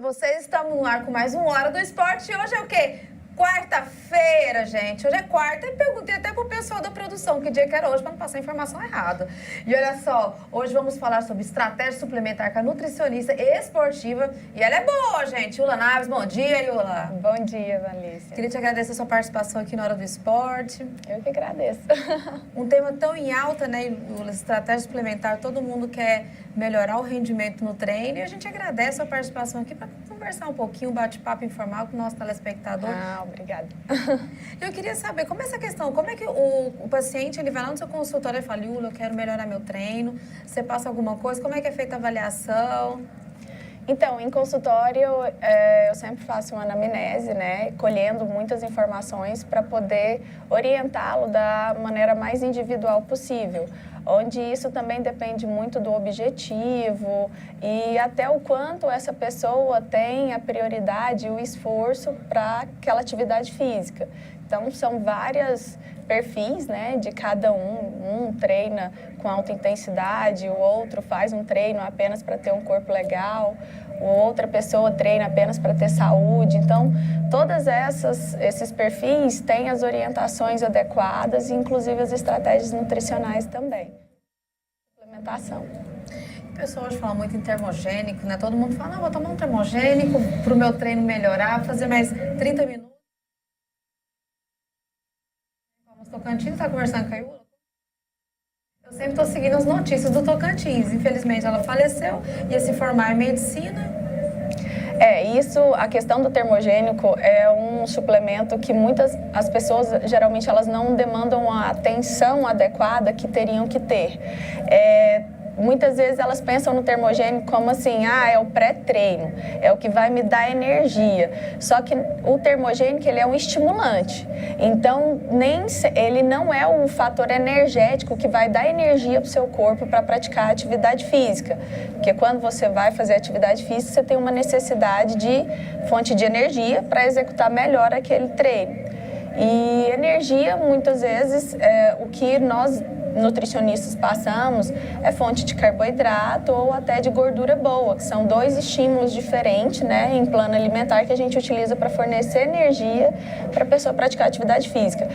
vocês? Estamos no ar com mais uma Hora do Esporte. E hoje é o quê? Quarta-feira, gente. Hoje é quarta e perguntei até pro pessoal da produção que dia que era hoje para não passar a informação errada. E olha só, hoje vamos falar sobre estratégia suplementar com a nutricionista esportiva. E ela é boa, gente. Yula Naves, bom dia, Yula. Bom dia, Vanessa. Queria te agradecer a sua participação aqui na Hora do Esporte. Eu que agradeço. Um tema tão em alta, né, Yula? Estratégia suplementar, todo mundo quer melhorar o rendimento no treino. E a gente agradece a participação aqui para conversar um pouquinho, um bate-papo informal com o nosso telespectador. Obrigada. Eu queria saber, como é essa questão, como é que o paciente ele vai lá no seu consultório e fala, Yula, eu quero melhorar meu treino, você passa alguma coisa, como é que é feita a avaliação? Então, em consultório, eu sempre faço uma anamnese, né, colhendo muitas informações para poder orientá-lo da maneira mais individual possível, onde isso também depende muito do objetivo e até o quanto essa pessoa tem a prioridade e o esforço para aquela atividade física. Então, são vários perfis, né, de cada um. Um treina com alta intensidade, o outro faz um treino apenas para ter um corpo legal, outra pessoa treina apenas para ter saúde. Então, todas esses perfis têm as orientações adequadas, inclusive as estratégias nutricionais também. Suplementação. O pessoal hoje fala muito em termogênico, né? Todo mundo fala, não, vou tomar um termogênico para o meu treino melhorar, fazer mais 30 minutos. Tocantins está conversando com a Yula? Eu sempre estou seguindo as notícias do Tocantins. Infelizmente, ela faleceu, ia se formar em medicina. A questão do termogênico é um suplemento que as pessoas, geralmente, elas não demandam a atenção adequada que teriam que ter. Muitas vezes elas pensam no termogênico como assim, é o pré-treino, é o que vai me dar energia. Só que o termogênico, ele é um estimulante. Então, ele não é o fator energético que vai dar energia para o seu corpo para praticar atividade física. Porque quando você vai fazer atividade física, você tem uma necessidade de fonte de energia para executar melhor aquele treino. E energia, muitas vezes, o que nós nutricionistas passamos é fonte de carboidrato ou até de gordura boa, que são dois estímulos diferentes, né, em plano alimentar que a gente utiliza para fornecer energia para a pessoa praticar atividade física.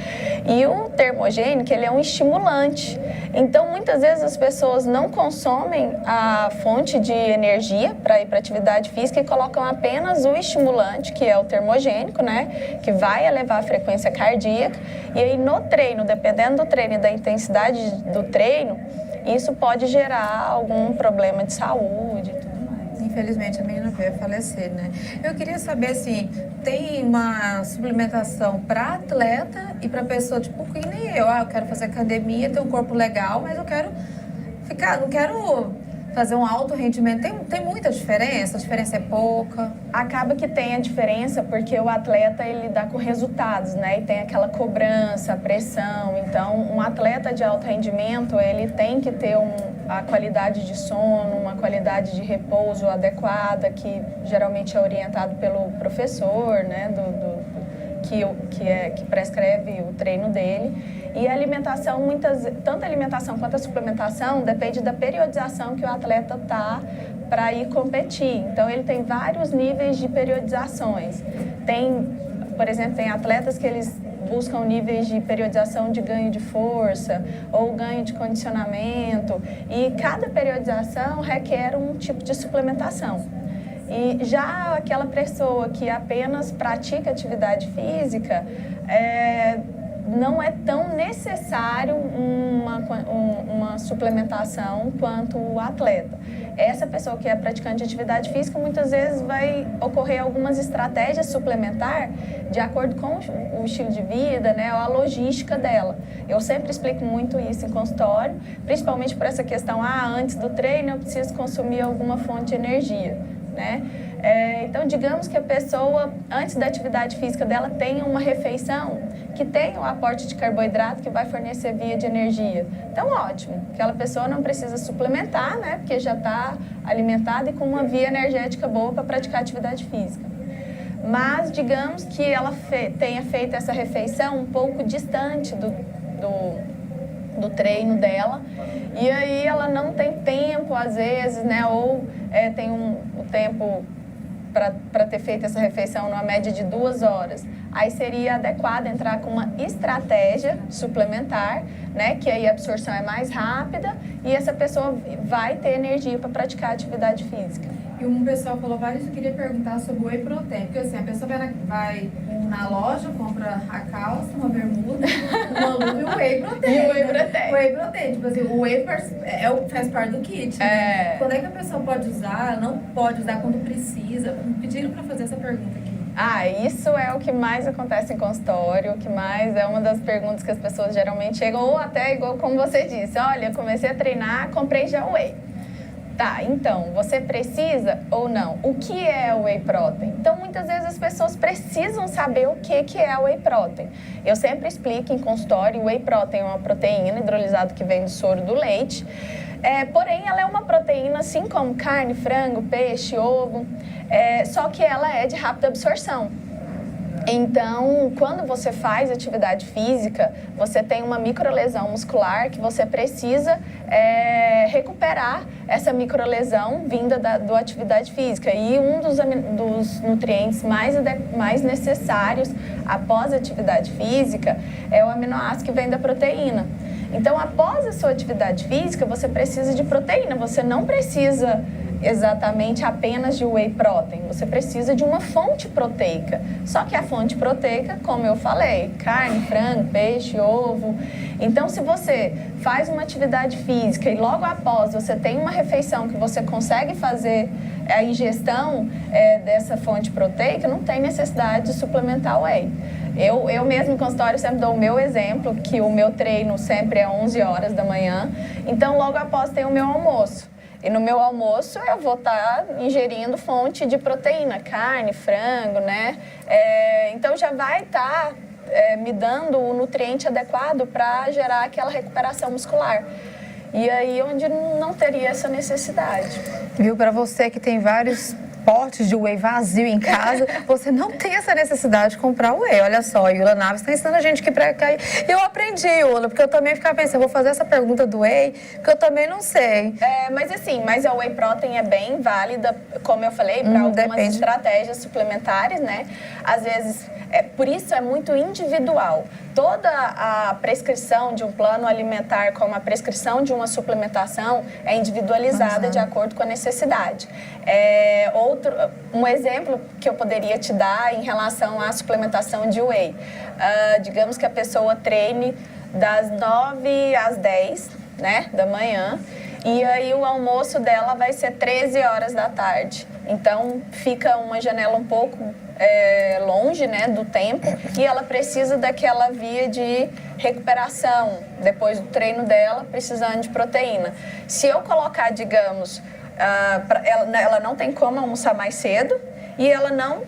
E o termogênico, ele é um estimulante. Então, muitas vezes as pessoas não consomem a fonte de energia para ir para atividade física e colocam apenas o estimulante, que é o termogênico, né, que vai elevar a frequência cardíaca. E aí no treino, dependendo do treino e da intensidade do treino, isso pode gerar algum problema de saúde e tudo mais. Infelizmente, a menina veio a falecer, né? Eu queria saber, assim, tem uma suplementação para atleta e para pessoa, tipo, que nem eu. Eu quero fazer academia, ter um corpo legal, mas eu quero não quero fazer um alto rendimento. Tem muita diferença? A diferença é pouca? Acaba que tem a diferença porque o atleta, ele dá com resultados, né? E tem aquela cobrança, pressão. Então, um atleta de alto rendimento, ele tem que ter a qualidade de sono, uma qualidade de repouso adequada, que geralmente é orientado pelo professor, né? Que prescreve o treino dele. E a alimentação, tanto a alimentação quanto a suplementação, depende da periodização que o atleta está para ir competir. Então, ele tem vários níveis de periodizações. Por exemplo, tem atletas que eles buscam níveis de periodização de ganho de força ou ganho de condicionamento. E cada periodização requer um tipo de suplementação. E já aquela pessoa que apenas pratica atividade física, não é tão necessário uma suplementação quanto o atleta. Essa pessoa que é praticante de atividade física, muitas vezes vai ocorrer algumas estratégias suplementares de acordo com o estilo de vida, né, ou a logística dela. Eu sempre explico muito isso em consultório, principalmente por essa questão, antes do treino eu preciso consumir alguma fonte de energia, né? Então, digamos que a pessoa, antes da atividade física dela, tenha uma refeição que tenha o aporte de carboidrato que vai fornecer via de energia. Então, ótimo. Aquela pessoa não precisa suplementar, né? Porque já está alimentada e com uma via energética boa para praticar atividade física. Mas, digamos que ela tenha feito essa refeição um pouco distante do treino dela, e aí ela não tem tempo, às vezes, né? Ou tem o tempo para ter feito essa refeição numa média de 2 horas, aí seria adequado entrar com uma estratégia suplementar, né? Que aí a absorção é mais rápida e essa pessoa vai ter energia para praticar atividade física. E um pessoal falou vários, eu queria perguntar sobre o whey protein, porque assim, a pessoa vai na loja, compra a calça, uma bermuda, uma luva e o whey protein. E o whey protein. Whey protein, tipo assim, o whey faz parte do kit, né? Quando é que a pessoa pode usar, não pode usar quando precisa? Me pediram para fazer essa pergunta aqui. Isso é o que mais acontece em consultório, o que mais é uma das perguntas que as pessoas geralmente chegam, ou até igual como você disse, olha, comecei a treinar, comprei já o whey. Tá, então, você precisa ou não? O que é o whey protein? Então, muitas vezes as pessoas precisam saber o que é o whey protein. Eu sempre explico em consultório, o whey protein é uma proteína hidrolisada que vem do soro do leite, porém ela é uma proteína assim como carne, frango, peixe, ovo, só que ela é de rápida absorção. Então, quando você faz atividade física, você tem uma microlesão muscular que você precisa recuperar essa microlesão vinda da atividade física. E um dos nutrientes mais necessários após a atividade física é o aminoácido que vem da proteína. Então, após a sua atividade física, você precisa de proteína, você não precisa exatamente apenas de whey protein, você precisa de uma fonte proteica. Só que a fonte proteica, como eu falei, carne, frango, peixe, ovo. Então, se você faz uma atividade física e logo após você tem uma refeição que você consegue fazer a ingestão dessa fonte proteica, não tem necessidade de suplementar whey. Eu mesmo em consultório sempre dou o meu exemplo, que o meu treino sempre é 11 horas da manhã, então logo após tem o meu almoço. E no meu almoço eu vou estar ingerindo fonte de proteína, carne, frango, né? Então já vai estar me dando o nutriente adequado para gerar aquela recuperação muscular. E aí onde não teria essa necessidade. Viu, para você que tem vários potes de whey vazio em casa, você não tem essa necessidade de comprar whey. Olha só, a Yula Naves está ensinando a gente que para cair. E eu aprendi, Yula, porque eu também ficava pensando, vou fazer essa pergunta do whey, porque eu também não sei. Mas a whey protein é bem válida, como eu falei, para algumas estratégias suplementares, né? Às vezes, por isso é muito individual. Toda a prescrição de um plano alimentar, como a prescrição de uma suplementação, é individualizada de acordo com a necessidade. Um exemplo que eu poderia te dar em relação à suplementação de whey. Digamos que a pessoa treine das 9 às 10, né, da manhã, e aí o almoço dela vai ser 13 horas da tarde. Então, fica uma janela um pouco longe, né, do tempo, e ela precisa daquela via de recuperação depois do treino dela, precisando de proteína. Se eu colocar, digamos, ela não tem como almoçar mais cedo e ela não...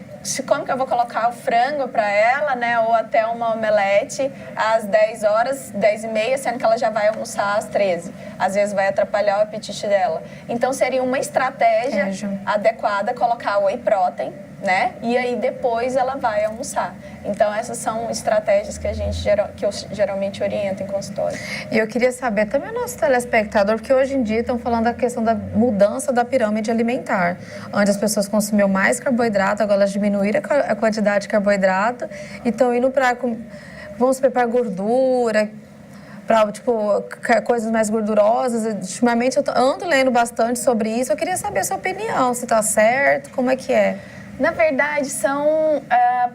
Como que eu vou colocar o frango para ela, né? Ou até uma omelete às 10 horas, 10h30, sendo que ela já vai almoçar às 13. Às vezes vai atrapalhar o apetite dela. Então, seria uma estratégia adequada colocar whey protein, né? E aí, depois ela vai almoçar. Então, essas são estratégias que eu geralmente oriento em consultório. E eu queria saber também o nosso telespectador, porque hoje em dia estão falando da questão da mudança da pirâmide alimentar. Antes as pessoas consumiam mais carboidrato, agora elas diminuíram a quantidade de carboidrato e estão indo para, vamos supor, para gordura, para, tipo, coisas mais gordurosas. Ultimamente eu ando lendo bastante sobre isso. Eu queria saber a sua opinião, se está certo, como é que é? Na verdade, são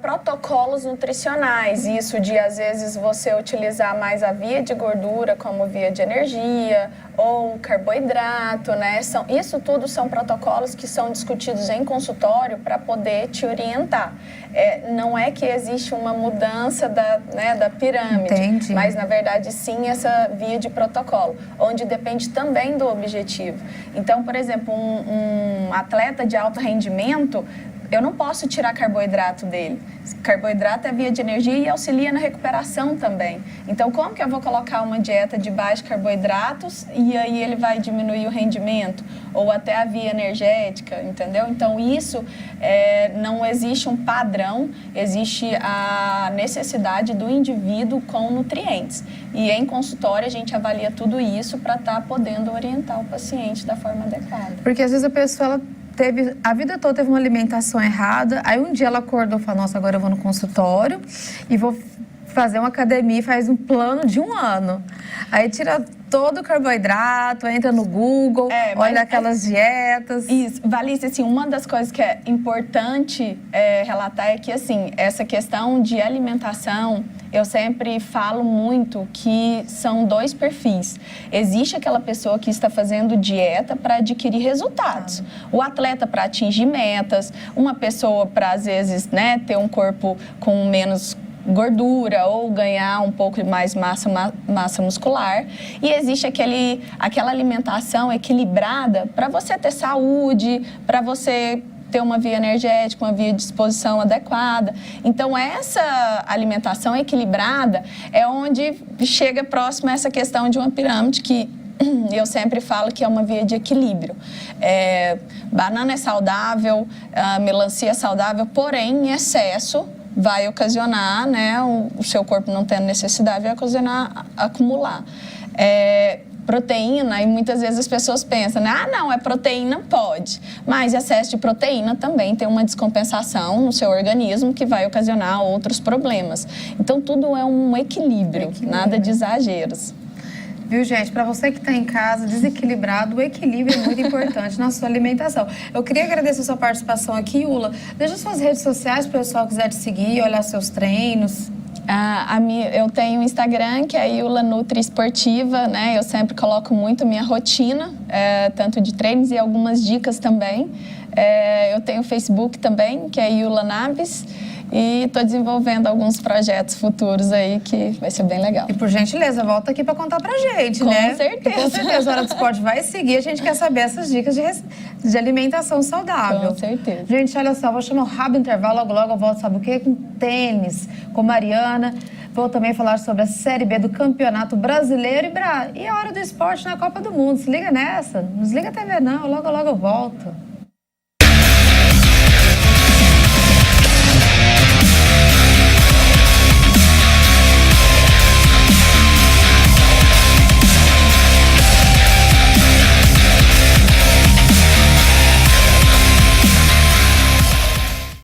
protocolos nutricionais. Isso de, às vezes, você utilizar mais a via de gordura como via de energia ou carboidrato, né? Isso tudo são protocolos que são discutidos em consultório para poder te orientar. Não é que existe uma mudança da pirâmide, Entendi. Mas, na verdade, sim, essa via de protocolo, onde depende também do objetivo. Então, por exemplo, um atleta de alto rendimento, eu não posso tirar carboidrato dele. Carboidrato é via de energia e auxilia na recuperação também. Então, como que eu vou colocar uma dieta de baixos carboidratos e aí ele vai diminuir o rendimento? Ou até a via energética, entendeu? Então, isso não existe um padrão, existe a necessidade do indivíduo com nutrientes. E em consultório, a gente avalia tudo isso para estar podendo orientar o paciente da forma adequada. Porque às vezes a pessoa a vida toda teve uma alimentação errada. Aí um dia ela acordou e falou, nossa, agora eu vou no consultório e vou fazer uma academia e faz um plano de 1 ano. Aí tira todo o carboidrato, entra no Google, olha aquelas dietas. Isso, Valice, assim, uma das coisas que é importante relatar é que, assim, essa questão de alimentação, eu sempre falo muito que são 2 perfis. Existe aquela pessoa que está fazendo dieta para adquirir resultados. O atleta para atingir metas, uma pessoa para, às vezes, né, ter um corpo com menos gordura ou ganhar um pouco mais massa muscular. E existe aquela alimentação equilibrada para você ter saúde, para você ter uma via energética, uma via de disposição adequada. Então, essa alimentação equilibrada é onde chega próximo a essa questão de uma pirâmide que eu sempre falo que é uma via de equilíbrio. Banana é saudável, melancia é saudável, porém, em excesso vai ocasionar, né, o seu corpo não tendo necessidade, vai ocasionar acumular. Proteína, e muitas vezes as pessoas pensam, né? Não, é proteína, pode. Mas excesso de proteína também tem uma descompensação no seu organismo que vai ocasionar outros problemas. Então, tudo é um equilíbrio. Nada de exageros. Viu, gente? Para você que está em casa, desequilibrado, o equilíbrio é muito importante na sua alimentação. Eu queria agradecer a sua participação aqui, Iula. Deixa suas redes sociais para o pessoal que quiser te seguir, olhar seus treinos. Eu tenho um Instagram, que é Iula Nutri Esportiva, né? Eu sempre coloco muito minha rotina, tanto de treinos e algumas dicas também. Eu tenho o Facebook também, que é Iula Naves. E estou desenvolvendo alguns projetos futuros aí que vai ser bem legal. E por gentileza, volta aqui para contar pra gente, né? Com certeza. Com certeza, a Hora do Esporte vai seguir. A gente quer saber essas dicas de alimentação saudável. Com certeza. Gente, olha só, vou chamar um rápido intervalo. Logo, logo eu volto, sabe o quê? Com tênis, com Mariana. Vou também falar sobre a Série B do Campeonato Brasileiro e a Hora do Esporte na Copa do Mundo. Se liga nessa. Não desliga a TV não, logo, logo eu volto.